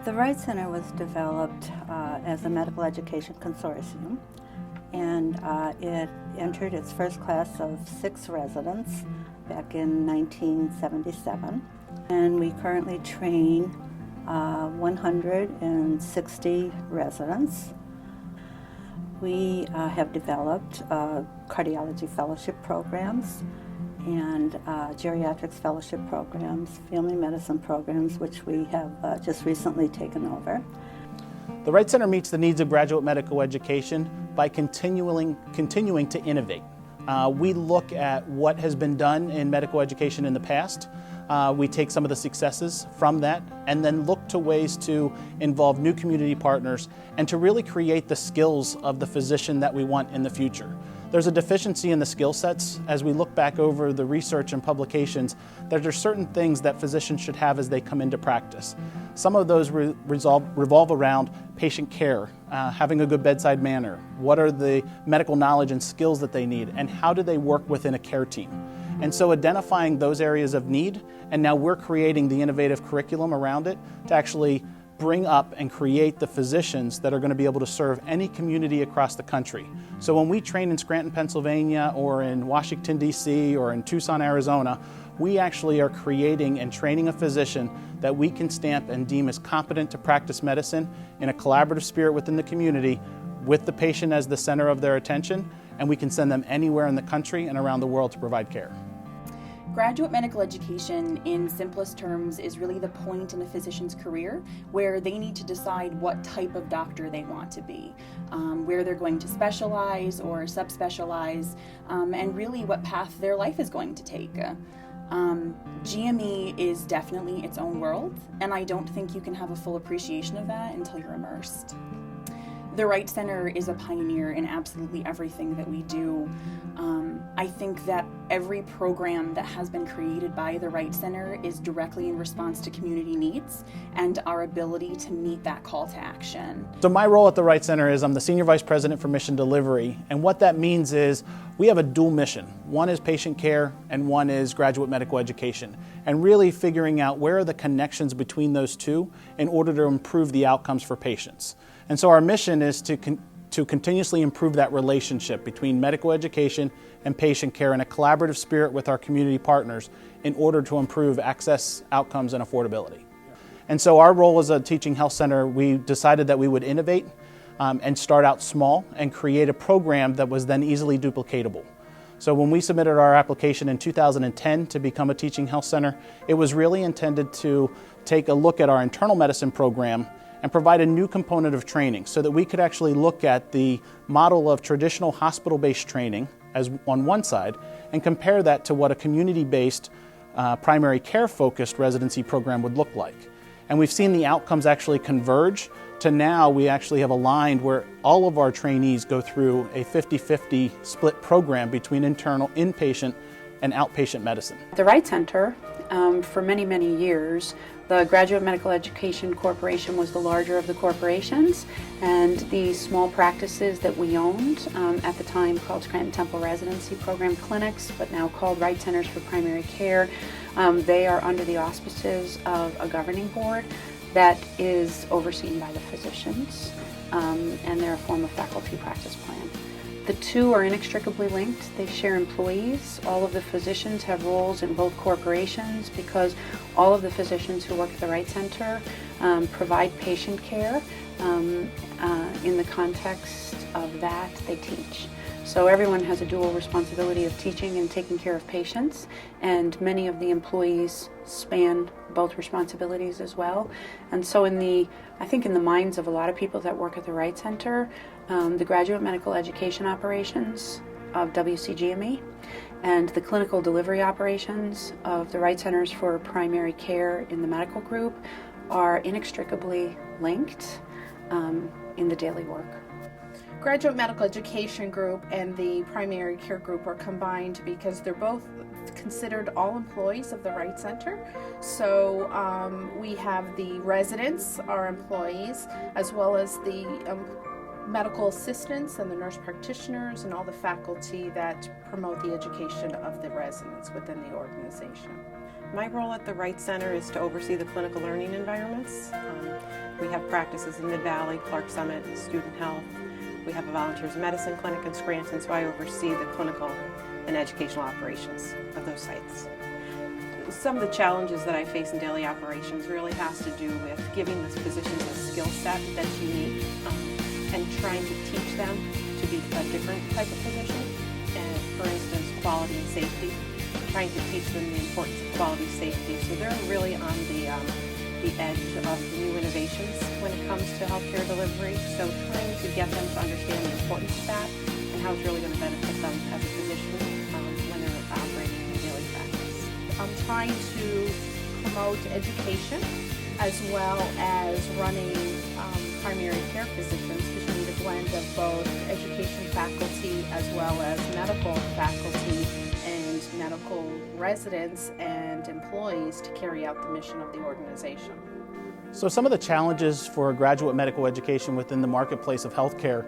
The Wright Center was developed as a medical education consortium, and it entered its first class of 6 residents back in 1977. And we currently train 160 residents. We have developed cardiology fellowship programs and geriatrics fellowship programs, family medicine programs, which we have just recently taken over. The Wright Center meets the needs of graduate medical education by continuing to innovate. We look at what has been done in medical education in the past. We take some of the successes from that and then look to ways to involve new community partners and to really create the skills of the physician that we want in the future. There's a deficiency in the skill sets. As we look back over the research and publications, there are certain things that physicians should have as they come into practice. Some of those revolve around patient care, having a good bedside manner, what are the medical knowledge and skills that they need, and how do they work within a care team. And so identifying those areas of need, and now we're creating the innovative curriculum around it to actually bring up and create the physicians that are going to be able to serve any community across the country. So when we train in Scranton, Pennsylvania, or in Washington, D.C., or in Tucson, Arizona, we actually are creating and training a physician that we can stamp and deem as competent to practice medicine in a collaborative spirit within the community, with the patient as the center of their attention, and we can send them anywhere in the country and around the world to provide care. Graduate medical education, in simplest terms, is really the point in a physician's career where they need to decide what type of doctor they want to be, where they're going to specialize or subspecialize, and really what path their life is going to take. GME is definitely its own world, and I don't think you can have a full appreciation of that until you're immersed. The Wright Center is a pioneer in absolutely everything that we do. I think that every program that has been created by the Wright Center is directly in response to community needs and our ability to meet that call to action. So my role at the Wright Center is I'm the Senior Vice President for Mission Delivery, and what that means is we have a dual mission. One is patient care and one is graduate medical education, and really figuring out where are the connections between those two in order to improve the outcomes for patients. And so our mission is to continuously improve that relationship between medical education and patient care in a collaborative spirit with our community partners in order to improve access, outcomes, and affordability. And so our role as a teaching health center, we decided that we would innovate and start out small and create a program that was then easily duplicatable. So when we submitted our application in 2010 to become a teaching health center, it was really intended to take a look at our internal medicine program and provide a new component of training so that we could actually look at the model of traditional hospital-based training as on one side and compare that to what a community-based primary care-focused residency program would look like. And we've seen the outcomes actually converge to now we actually have aligned where all of our trainees go through a 50-50 split program between internal, inpatient, and outpatient medicine. The Wright Center, for many, many years, the Graduate Medical Education Corporation was the larger of the corporations, and the small practices that we owned, at the time called Scranton Temple Residency Program Clinics, but now called Wright Centers for Primary Care, they are under the auspices of a governing board that is overseen by the physicians, and they're a form of faculty practice plan. The two are inextricably linked. They share employees. All of the physicians have roles in both corporations because all of the physicians who work at the Wright Center provide patient care. In the context of that, they teach. So everyone has a dual responsibility of teaching and taking care of patients, and many of the employees span both responsibilities as well. And so I think in the minds of a lot of people that work at the Wright Center, the graduate medical education operations of WCGME and the clinical delivery operations of the Wright Centers for Primary Care in the medical group are inextricably linked in the daily work. Graduate Medical Education Group and the Primary Care Group are combined because they're both considered all employees of the Wright Center. So we have the residents, our employees, as well as the medical assistants and the nurse practitioners and all the faculty that promote the education of the residents within the organization. My role at the Wright Center is to oversee the clinical learning environments. We have practices in Mid-Valley, Clark Summit, Student Health. We have a volunteers medicine clinic in Scranton, so I oversee the clinical and educational operations of those sites. Some of the challenges that I face in daily operations really has to do with giving the physicians a skill set that's unique and trying to teach them to be a different type of physician. And for instance, quality and safety. Trying to teach them the importance of quality safety. So they're really on the edge of new innovations when it comes to healthcare delivery. So trying to get them to understand the importance of that and how it's really going to benefit them as a physician when they're operating in daily practice. I'm trying to promote education as well as running primary care physicians, because you need a blend of both education faculty as well as medical faculty and medical residents and employees to carry out the mission of the organization. So some of the challenges for graduate medical education within the marketplace of healthcare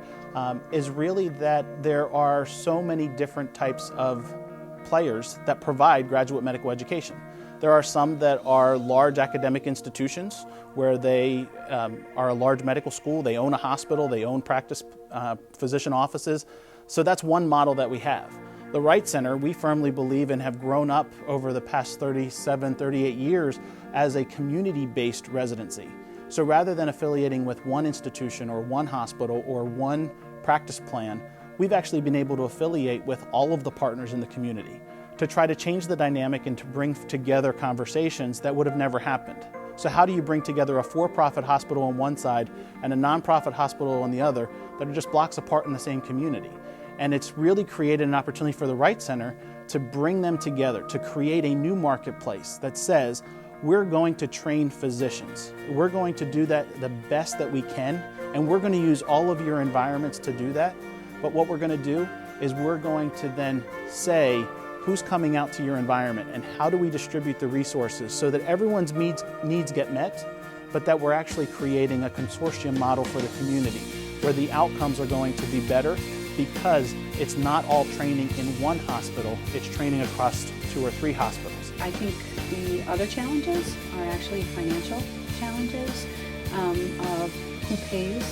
is really that there are so many different types of players that provide graduate medical education. There are some that are large academic institutions where they are a large medical school, they own a hospital, they own practice physician offices. So that's one model that we have. The Wright Center, we firmly believe and have grown up over the past 37, 38 years as a community-based residency. So rather than affiliating with one institution or one hospital or one practice plan, we've actually been able to affiliate with all of the partners in the community to try to change the dynamic and to bring together conversations that would have never happened. So how do you bring together a for-profit hospital on one side and a nonprofit hospital on the other that are just blocks apart in the same community? And it's really created an opportunity for the Wright Center to bring them together, to create a new marketplace that says, we're going to train physicians. We're going to do that the best that we can, and we're going to use all of your environments to do that. But what we're going to do is we're going to then say, who's coming out to your environment and how do we distribute the resources so that everyone's needs get met, but that we're actually creating a consortium model for the community where the outcomes are going to be better, because it's not all training in one hospital, it's training across 2 or 3 hospitals. I think the other challenges are actually financial challenges of who pays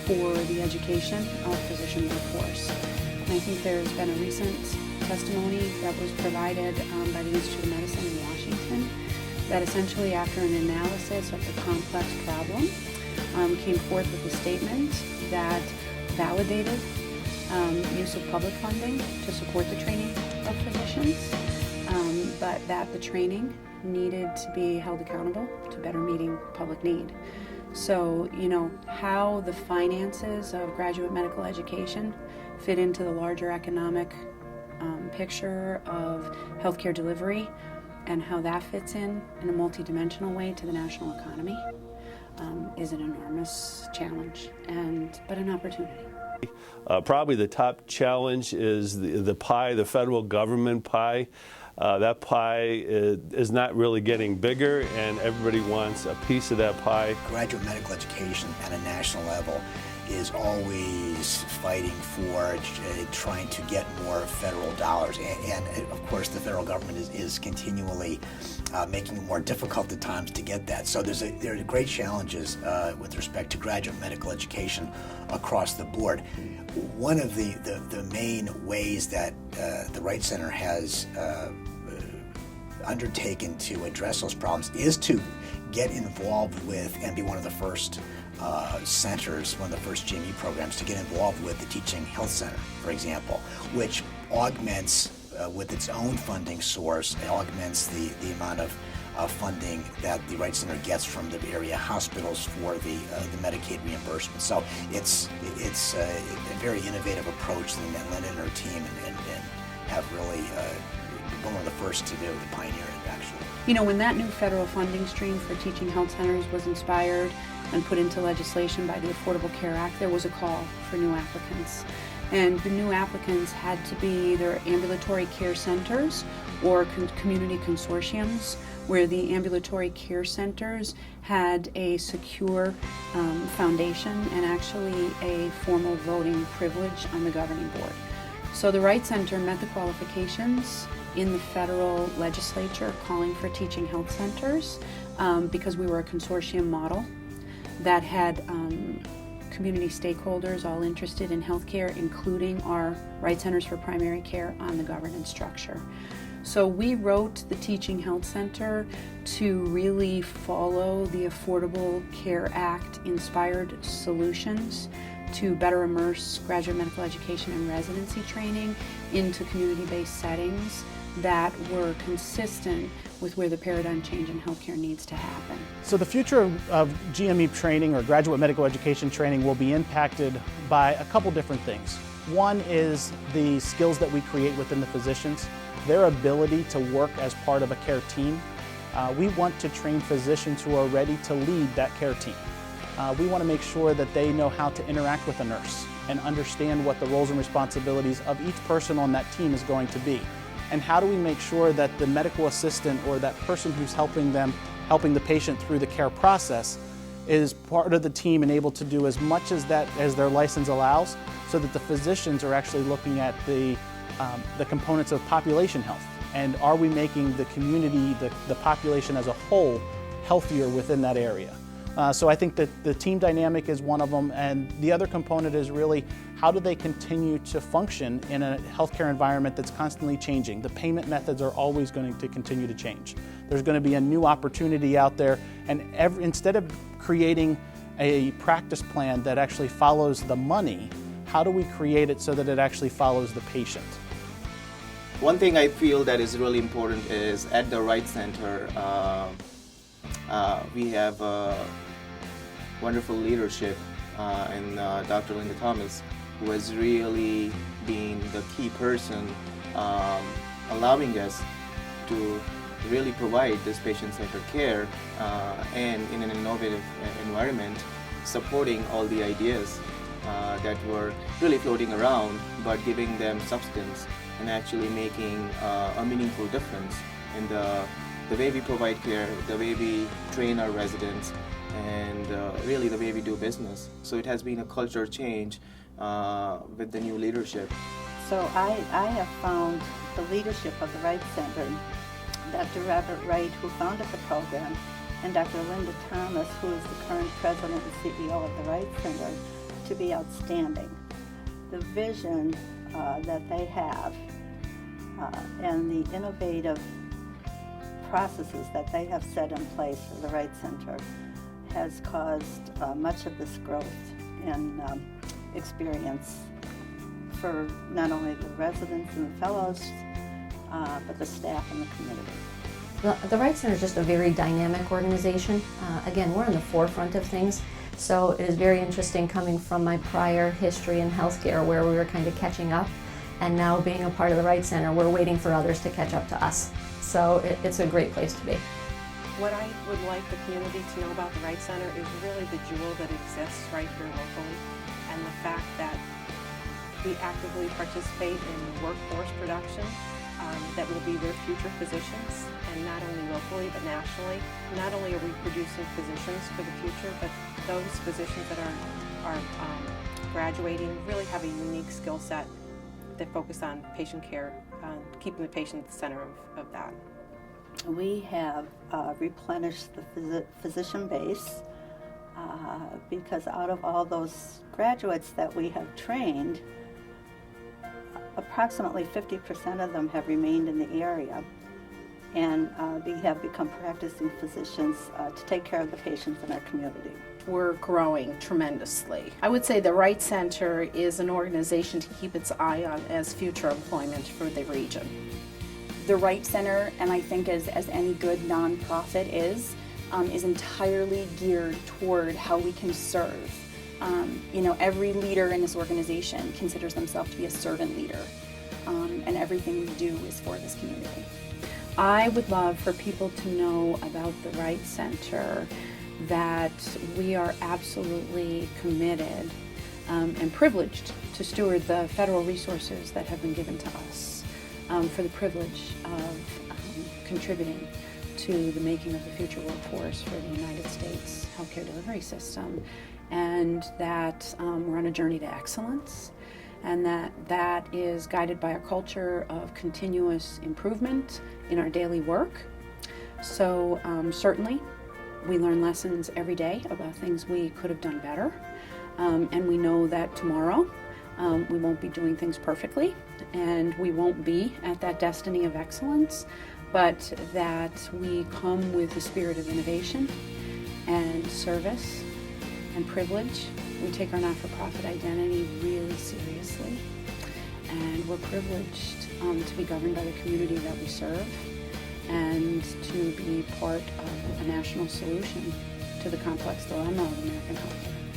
for the education of physician workforce. And I think there's been a recent testimony that was provided by the Institute of Medicine in Washington that essentially, after an analysis of the complex problem, came forth with a statement that validated use of public funding to support the training of physicians, but that the training needed to be held accountable to better meeting public need. So, how the finances of graduate medical education fit into the larger economic picture of healthcare delivery and how that fits in a multidimensional way to the national economy is an enormous challenge, but an opportunity. Probably the top challenge is the pie, the federal government pie. That pie is not really getting bigger, and everybody wants a piece of that pie. Graduate medical education at a national level is always fighting for trying to get more federal dollars, and of course the federal government is continually making it more difficult at times to get that. So there are great challenges with respect to graduate medical education across the board. One of the main ways that the Wright Center has undertaken to address those problems is to get involved with and be one of the first centers, one of the first GME programs to get involved with the Teaching Health Center, for example, which augments with its own funding source, it augments the amount of funding that the Wright Center gets from the area hospitals for the Medicaid reimbursement. So it's a very innovative approach that Linda and her team and have really been one of the first to do, the pioneering actually. When that new federal funding stream for teaching health centers was inspired and put into legislation by the Affordable Care Act, there was a call for new applicants. And the new applicants had to be either ambulatory care centers or community consortiums, where the ambulatory care centers had a secure foundation and actually a formal voting privilege on the governing board. So the Wright Center met the qualifications in the federal legislature calling for teaching health centers because we were a consortium model that had community stakeholders all interested in healthcare, including our Wright Centers for Primary Care, on the governance structure. So we wrote the Teaching Health Center to really follow the Affordable Care Act inspired solutions to better immerse graduate medical education and residency training into community-based settings that were consistent with where the paradigm change in healthcare needs to happen. So the future of GME training, or graduate medical education training, will be impacted by a couple different things. One is the skills that we create within the physicians, their ability to work as part of a care team. We want to train physicians who are ready to lead that care team. We want to make sure that they know how to interact with a nurse and understand what the roles and responsibilities of each person on that team is going to be. And how do we make sure that the medical assistant or that person who's helping the patient through the care process is part of the team and able to do as much as their license allows, so that the physicians are actually looking at the components of population health. And are we making the community, the population as a whole, healthier within that area? So I think that the team dynamic is one of them, and the other component is really how do they continue to function in a healthcare environment that's constantly changing. The payment methods are always going to continue to change. There's going to be a new opportunity out there, and instead of creating a practice plan that actually follows the money, how do we create it so that it actually follows the patient? One thing I feel that is really important is at the Wright Center, we have wonderful leadership and Dr. Linda Thomas, who has really been the key person allowing us to really provide this patient-centered care and in an innovative environment, supporting all the ideas that were really floating around, but giving them substance and actually making a meaningful difference in the way we provide care, the way we train our residents, and really the way we do business. So it has been a culture change with the new leadership. So I have found the leadership of the Wright Center, Dr. Robert Wright, who founded the program, and Dr. Linda Thomas, who is the current president and CEO of the Wright Center, to be outstanding. The vision that they have and the innovative processes that they have set in place for the Wright Center has caused much of this growth and experience for not only the residents and the fellows, but the staff and the community. The Wright Center is just a very dynamic organization. Again, we're in the forefront of things, so it is very interesting coming from my prior history in healthcare where we were kind of catching up, and now being a part of the Wright Center, we're waiting for others to catch up to us. So it's a great place to be. What I would like the community to know about the Wright Center is really the jewel that exists right here locally, and the fact that we actively participate in workforce production that will be their future physicians, and not only locally but nationally. Not only are we producing physicians for the future, but those physicians that are graduating really have a unique skill set that focus on patient care, keeping the patient at the center of that. We have replenished the physician base because out of all those graduates that we have trained, approximately 50% of them have remained in the area, and we have become practicing physicians to take care of the patients in our community. We're growing tremendously. I would say the Wright Center is an organization to keep its eye on as future employment for the region. The Wright Center, and I think as any good nonprofit is entirely geared toward how we can serve. Every leader in this organization considers themselves to be a servant leader, and everything we do is for this community. I would love for people to know about the Wright Center, that we are absolutely committed and privileged to steward the federal resources that have been given to us for the privilege of contributing to the making of the future workforce for the United States healthcare delivery system, and that we're on a journey to excellence, and that is guided by a culture of continuous improvement in our daily work. So certainly we learn lessons every day about things we could have done better, and we know that tomorrow we won't be doing things perfectly, and we won't be at that destiny of excellence, but that we come with the spirit of innovation and service and privilege. We take our not-for-profit identity really seriously, and we're privileged to be governed by the community that we serve and to be part of a national solution to the complex dilemma of American healthcare.